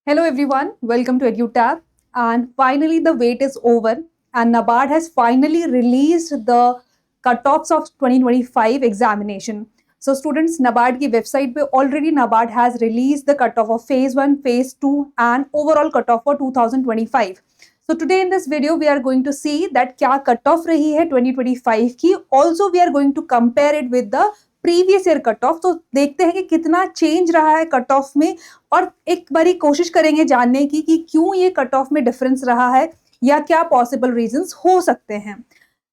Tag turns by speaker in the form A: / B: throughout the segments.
A: Hello everyone, welcome to EduTab. And finally, the wait is over, and NABARD has finally released the cutoffs of 2025 examination. So, students, NABARD की website पे already NABARD has released the cutoff of phase 1, phase 2, and overall cutoff for 2025. So, today in this video, we are going to see that क्या cutoff रही है 2025 की. Also, we are going to compare it with the previous year cut off. तो देखते हैं कि कितना change रहा है कट ऑफ में, और एक बारी कोशिश करेंगे जानने की कि क्यों ये कट ऑफ में डिफरेंस रहा है या क्या पॉसिबल रीजंस हो सकते हैं.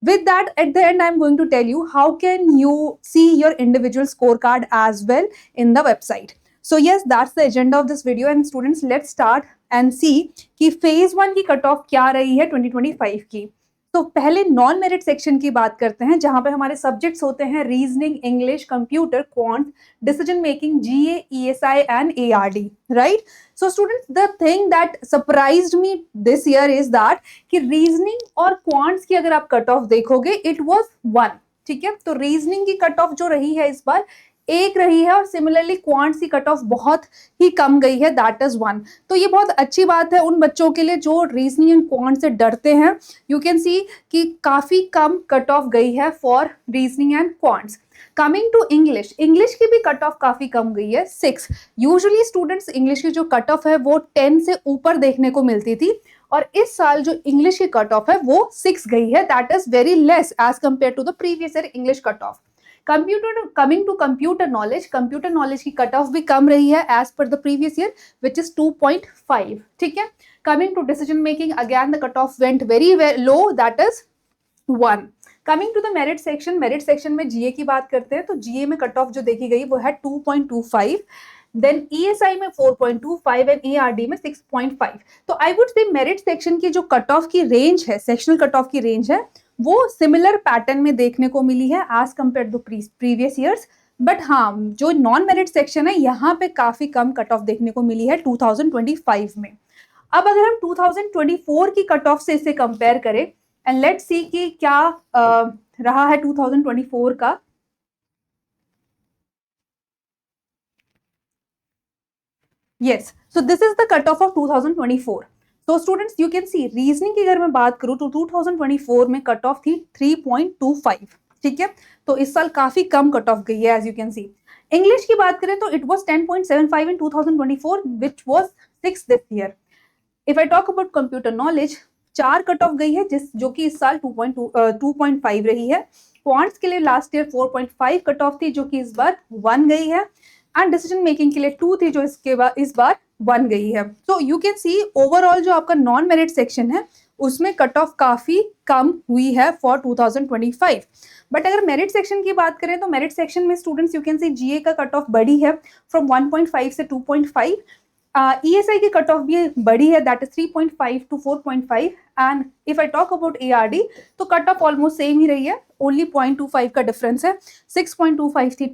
A: With that, at the end, I'm going to tell you how can you see your individual scorecard as well in the website. So yes, that's the agenda of this video. And students, let's start and see कि phase 1 की cut of क्या रही है 2025 की. तो पहले non merit section की बात करते हैं, जहां पे हमारे सब्जेक्ट्स होते हैं reasoning, English, computer, quant, decision making, GA, ESI and ARD, right. So students, the thing that surprised me this year is that कि रीजनिंग और क्वांट्स की अगर आप कट ऑफ देखोगे, इट वाज 1. ठीक है, तो रीजनिंग की कट ऑफ जो रही है इस बार 1 रही है, और सिमिलरली क्वांट्स की कट ऑफ बहुत ही कम गई है, दैट इज 1. तो ये बहुत अच्छी बात है उन बच्चों के लिए जो रीजनिंग एंड क्वांट से डरते हैं. यू कैन सी कि काफी कम कट ऑफ गई है for reasoning and quants. Coming to English, English की भी कट ऑफ काफी कम गई है, 6. यूजुअली स्टूडेंट्स इंग्लिश की जो कट ऑफ है वो 10 से ऊपर देखने को मिलती थी, और इस साल जो इंग्लिश की कट ऑफ है वो 6 गई है, that is very less as compare to the previous year English cut off. Coming to computer knowledge की कट ऑफ भी कम रही है as per the previous year, which is 2.5. ठीक है. Coming to decision making, again the cut off went very low, that is 1. Coming to the merit section में GA की बात करते हैं, तो जीए में कट ऑफ जो देखी गई वो है 2.25. देन ईएसआई में 4.25 एंड एआरडी में 6.5. तो I would say merit section की जो कट ऑफ की रेंज है, सेक्शनल कट ऑफ की रेंज है, वो सिमिलर पैटर्न में देखने को मिली है as compare to previous years. But हाँ, जो नॉन मेरिट सेक्शन है यहाँ पे काफी कम कट ऑफ देखने को मिली है 2025 में. अब अगर हम 2024 की कट ऑफ से इसे कंपेयर करें, एंड लेट्स सी कि क्या रहा है 2024 का. Yes, so this is the cutoff of 2024. So students, you can see reasoning की अगर मैं बात करूं तो 2024 में कट ऑफ थी 3.25. ठीक है, तो इस साल काफी कम कट ऑफ गई है as you can see. English की बात करें तो it was 10.75 in 2024, which was 6 this year. If I talk about computer knowledge, 4 cut off गई है, जो कि इस साल 2.5 रही है. क्वांट्स के लिए लास्ट ईयर 4.5 कट ऑफ थी, जो कि इस बार 1 गई है. एंड डिसीजन मेकिंग के लिए 2 थी, जो इसके बाद इस बार 1 गई है. So you can C overall जो आपका नॉन मेरिट सेक्शन है उसमें कट ऑफ काफी कम हुई है फॉर 2025. बट अगर मेरिट सेक्शन की बात करें तो मेरिट सेक्शन में स्टूडेंट्स यू कैन सी जीए का कट ऑफ बड़ी है फ्रॉम 1.5 से 2.5. ईएसआई की कट ऑफ भी बड़ी है, that is 3.5 to 4.5. And if I talk about ARD तो कट ऑफ ऑलमोस्ट सेम ही रही है, ओनली 0.25 का डिफरेंस है. 6.25 थी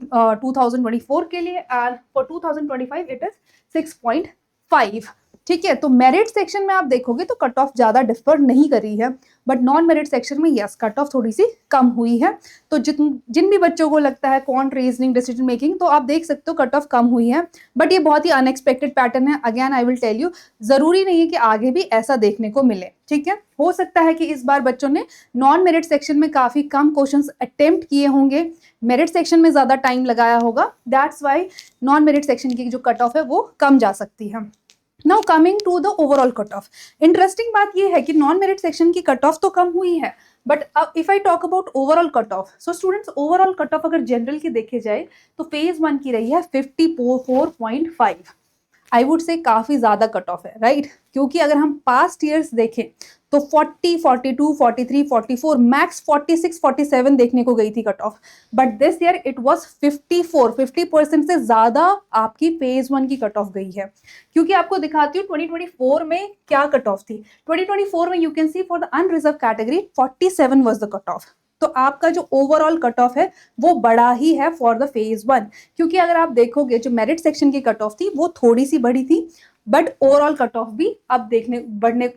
A: 2024 के लिए, एंड फॉर 2025 इट इज 6.5. ठीक है, तो मेरिट सेक्शन में आप देखोगे तो कट ऑफ ज्यादा डिफर नहीं करी है, बट नॉन मेरिट सेक्शन में यस कट ऑफ थोड़ी सी कम हुई है. तो जिन भी बच्चों को लगता है क्वांट, रीजनिंग, डिसीजन मेकिंग, तो आप देख सकते हो कट ऑफ कम हुई है. बट ये बहुत ही अनएक्सपेक्टेड पैटर्न है. Again I will tell you, जरूरी नहीं है कि आगे भी ऐसा देखने को मिले. ठीक है, हो सकता है कि इस बार बच्चों ने नॉन मेरिट सेक्शन में काफी कम क्वेश्चंस अटेम्प्ट किए होंगे, मेरिट सेक्शन में ज्यादा टाइम लगाया होगा, that's why non merit section की जो कट ऑफ है वो कम जा सकती है. Now coming to the overall cut off, interesting बात यह है कि नॉन मेरिट सेक्शन की कट ऑफ तो कम हुई है, but if I talk about overall cut off, so students overall cut off अगर जनरल की देखे जाए तो फेज 1 की रही है 54.5. आई वुड से काफी ज्यादा कट ऑफ है, राइट. क्योंकि अगर हम पास्ट ईयर्स देखें तो 40, 42, 43, 44, मैक्स 46, 47 देखने को गई थी cut off. But this year it was 54, 50% से ज्यादा आपकी फेज 1 की कट ऑफ गई है. क्योंकि आपको दिखाती हूँ 2024 में क्या कट ऑफ थी. 2024 में you can see for the unreserved category 47 was the cut off. तो आपका जो ओवरऑल कट ऑफ है वो बड़ा ही है फॉर द फेज 1. क्योंकि अगर आप देखोगे जो मेरिट सेक्शन की कट ऑफ थी वो थोड़ी सी बड़ी थी, बट ओवरऑल कट ऑफ भी अब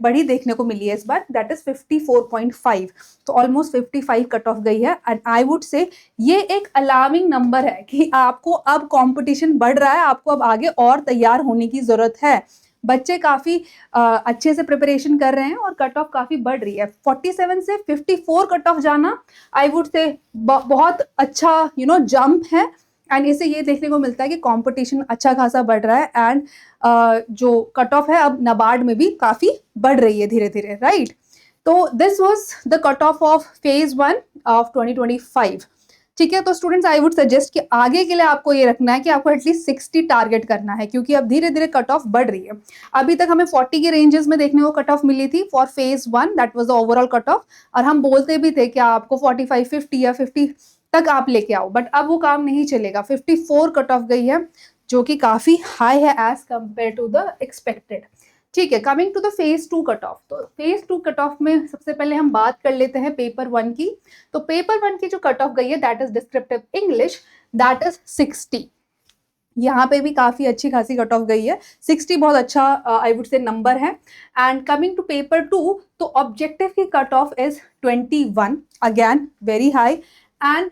A: बड़ी देखने को मिली है इस बार, दैट इज 54.5. तो ऑलमोस्ट 55 कट ऑफ गई है. एंड आई वुड से ये एक अलार्मिंग नंबर है कि आपको अब कंपटीशन बढ़ रहा है, आपको अब आगे और तैयार होने की जरूरत है. बच्चे काफ़ी अच्छे से प्रिपरेशन कर रहे हैं और कट ऑफ काफ़ी बढ़ रही है। 47 से 54 कट ऑफ जाना आई वुड से बहुत अच्छा जंप है, एंड इससे ये देखने को मिलता है कि कंपटीशन अच्छा खासा बढ़ रहा है, एंड जो कट ऑफ है अब नाबार्ड में भी काफ़ी बढ़ रही है धीरे धीरे, राइट। तो this was the cut of phase 1 of 2025। ठीक है, तो स्टूडेंट्स आई वुड सजेस्ट कि आगे के लिए आपको ये रखना है कि आपको एटलीस्ट 60 टारगेट करना है, क्योंकि अब धीरे धीरे कट ऑफ बढ़ रही है। अभी तक हमें 40 के रेंजेस में देखने को कट ऑफ मिली थी for phase 1, that was the overall cut of, और हम बोलते भी थे कि आपको 45, 50 या 50 तक आप लेके आओ, बट अब वो काम नहीं चलेगा। 54 कट ऑफ गई है, जो कि काफी हाई है as compare to the expected. ठीक है, coming to the phase 2 cut off. तो फेज 2 कट ऑफ में सबसे पहले हम बात कर लेते हैं पेपर 1 की। तो पेपर 1 की जो कट ऑफ गई है that is descriptive English, that is 60। यहाँ पे भी काफी अच्छी खासी कट ऑफ गई है, 60 बहुत अच्छा आई वुड से नंबर है। एंड कमिंग टू पेपर 2, तो ऑब्जेक्टिव की cut off is 21, again very high, and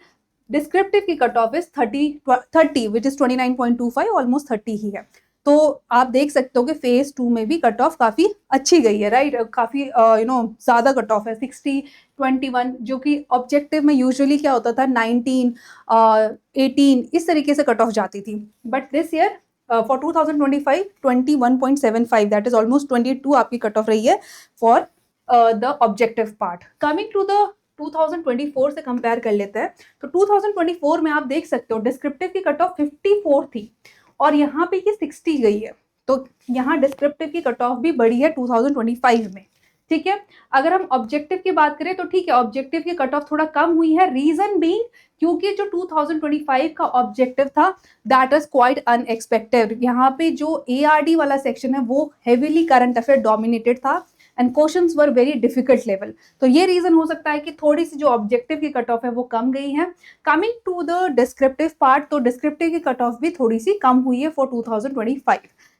A: descriptive की cut off is 30 which is 29.25, almost 30 ही है। तो आप देख सकते हो कि फेज 2 में भी कट ऑफ काफी अच्छी गई है, राइट। काफी ज्यादा कट ऑफ है, 60, 21, जो कि ऑब्जेक्टिव में यूजुअली क्या होता था 19, 18 इस तरीके से कट ऑफ जाती थी, but this year for 2025 21.75, that is almost 22 आपकी कट ऑफ रही है for the objective part. Coming to the 2024 से कंपेयर कर लेते हैं, तो 2024 में आप देख सकते हो डिस्क्रिप्टिव की कट ऑफ 54 थी और यहाँ पे ये 60 गई है, तो यहाँ डिस्क्रिप्टिव की कट ऑफ भी बढ़ी है 2025 में। ठीक है, अगर हम ऑब्जेक्टिव की बात करें तो ठीक है, ऑब्जेक्टिव की कट ऑफ थोड़ा कम हुई है, रीजन बीइंग क्योंकि जो 2025 का ऑब्जेक्टिव था दैट इज क्वाइट अनएक्सपेक्टेड। यहाँ पे जो ARD वाला सेक्शन है वो हेविली करंट अफेयर डोमिनेटेड था and questions were very difficult level, तो ये रीजन हो सकता है कि थोड़ी सी जो ऑब्जेक्टिव की कट ऑफ है वो कम गई है। Coming to the descriptive part, तो डिस्क्रिप्टिव की कट ऑफ भी थोड़ी सी कम हुई है फॉर 2025।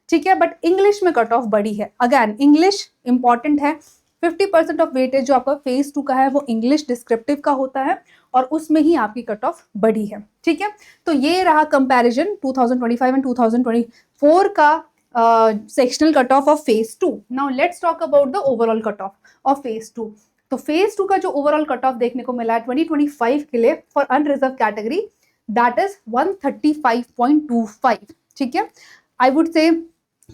A: ठीक है, बट इंग्लिश में कट ऑफ बढ़ी है। अगेन इंग्लिश इंपॉर्टेंट है, 50% ऑफ वेटेज जो आपका फेज 2 का है वो इंग्लिश डिस्क्रिप्टिव का होता है और उसमें ही आपकी कट ऑफ बढ़ी है। ठीक है, तो ये रहा कंपैरिजन 2025 एंड 2024 का sectional cut of phase 2। Now let's talk about the overall cut of phase 2। तो फेज 2 का जो ओवरऑल कट ऑफ देखने को मिला है 2025 के लिए for unreserved category that is 135.25। ठीक है, I would say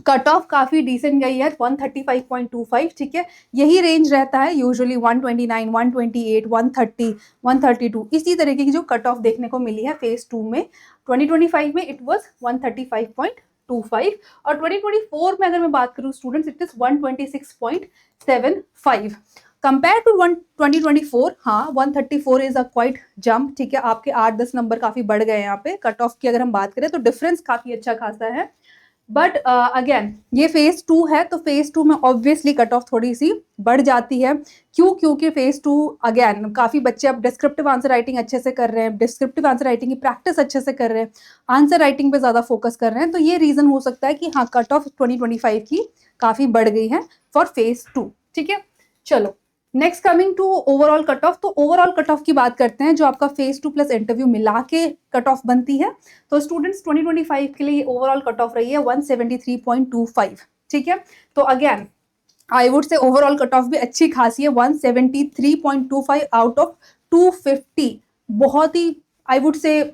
A: cut off काफी डिसेंट गई है 135.25। ठीक है, यही रेंज रहता है यूजुअली 129, 128, 130, 132 इसी तरीके की जो कट ऑफ देखने को मिली है फेज 2 में। 2025 में इट वाज 135.25 और 2024 में अगर मैं बात करूं students it is 126.75 compare to 2024। हाँ, 134 इज अ क्वाइट जंप। ठीक है, आपके 8-10 नंबर काफी बढ़ गए यहाँ पे कट ऑफ की अगर हम बात करें तो डिफरेंस काफी अच्छा खासा है। बट अगेन ये फेज 2 है, तो फेज 2 में ऑब्वियसली कट ऑफ थोड़ी सी बढ़ जाती है। क्यों? क्योंकि फेज 2 अगेन काफी बच्चे अब डिस्क्रिप्टिव आंसर राइटिंग अच्छे से कर रहे हैं, डिस्क्रिप्टिव आंसर राइटिंग की प्रैक्टिस अच्छे से कर रहे हैं, आंसर राइटिंग पे ज्यादा फोकस कर रहे हैं, तो ये रीजन हो सकता है कि हाँ कट ऑफ 2025 की काफी बढ़ गई है फॉर फेज 2। ठीक है, चलो next coming to overall cut off. तो ओवरऑल कट ऑफ की बात करते हैं जो आपका फेज 2 प्लस इंटरव्यू मिला के कट ऑफ बनती है। तो स्टूडेंट्स 2025 के लिए ओवरऑल कट ऑफ रही है 173.25। ठीक है, तो अगेन आई वुड से ओवरऑल कट ऑफ भी अच्छी खासी है 173.25 आउट ऑफ 250। बहुत ही आई वुड से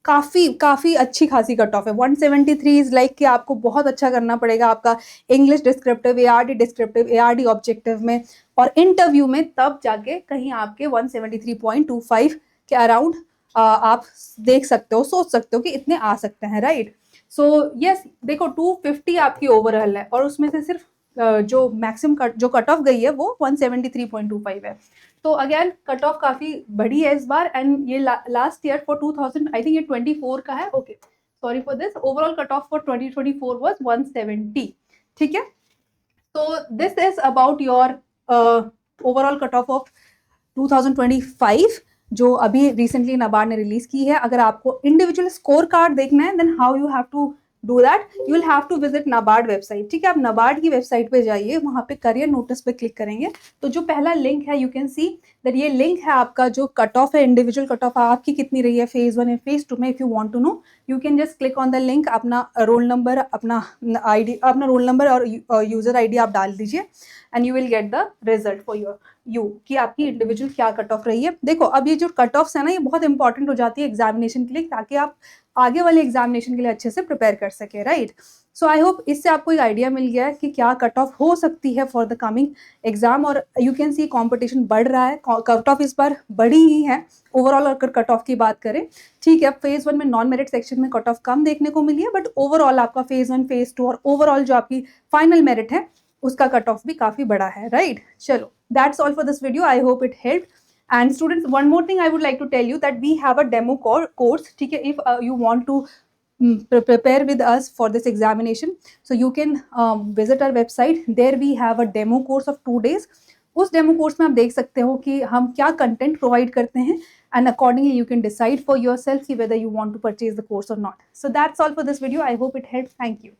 A: काफी अच्छी खासी कट ऑफ है। 173 इज लाइक कि आपको बहुत अच्छा करना पड़ेगा आपका English descriptive, ARD descriptive, ARD objective में और इंटरव्यू में, तब जाके कहीं आपके 173.25 के अराउंड आप देख सकते हो, सोच सकते हो कि इतने आ सकते हैं, राइट। सो यस, देखो 250 आपकी ओवरऑल है और उसमें से सिर्फ जो मैक्सिमम जो कट ऑफ गई है वो 173.25 है। तो अगेन कट ऑफ काफी बड़ी है इस बार एंड ये last year for 2000 I think ये 24 का है। Okay, sorry for this, overall cut of for 2024 was 170। ठीक है, तो this is about your overall cut of 2025 जो अभी रिसेंटली नाबार्ड ने रिलीज की है। अगर आपको इंडिविजुअल स्कोर कार्ड देखना है then how you have to do that you will have to visit NABARD website, ठीक है। आप नाबार्ड की वेबसाइट पे जाइए, वहाँ पे करियर नोटिस पे क्लिक करेंगे तो जो पहला लिंक है, यू कैन सी दैट ये लिंक है आपका जो कट ऑफ है, इंडिविजुअल कट ऑफ आपकी कितनी रही है फेज 1 एंड फेज 2 में। If you want to know you can just click on the link, अपना रोल नंबर, अपना आईडी, अपना रोल नंबर और यूजर आईडी आप डाल दीजिए and you will get the result for your you कि आपकी इंडिविजुअल क्या कट ऑफ रही है। देखो अब ये जो कट ऑफ्स है ना, ये बहुत इंपॉर्टेंट हो जाती है एग्जामिनेशन के लिए, ताकि आप आगे वाले एग्जामिनेशन के लिए अच्छे से प्रिपेयर कर सके, राइट। सो आई होप इससे आपको एक आइडिया मिल गया है कि क्या कट ऑफ हो सकती है फॉर द कमिंग एग्जाम। और यू कैन सी कंपटीशन बढ़ रहा है, कट ऑफ इस बार बड़ी ही है ओवरऑल। अगर कट ऑफ की बात करें, ठीक है, फेज 1 में नॉन मेरिट सेक्शन में कट ऑफ कम देखने को मिली है, बट ओवरऑल आपका फेज 1 फेज 2 और ओवरऑल जो आपकी फाइनल मेरिट है उसका कट ऑफ भी काफी बड़ा है, राइट। चलो, that's all for this video. I hope it helped. And students, one more thing I would like to tell you that we have a demo course, ठीक है। If you want to prepare with us for this examination, so you can visit our website. There we have a demo course of 2 days. उस demo course में आप देख सकते हो कि हम क्या कंटेंट प्रोवाइड करते हैं, and accordingly you can decide for yourself whether you want to purchase the course or not. So that's all for this video. I hope it helped. Thank you.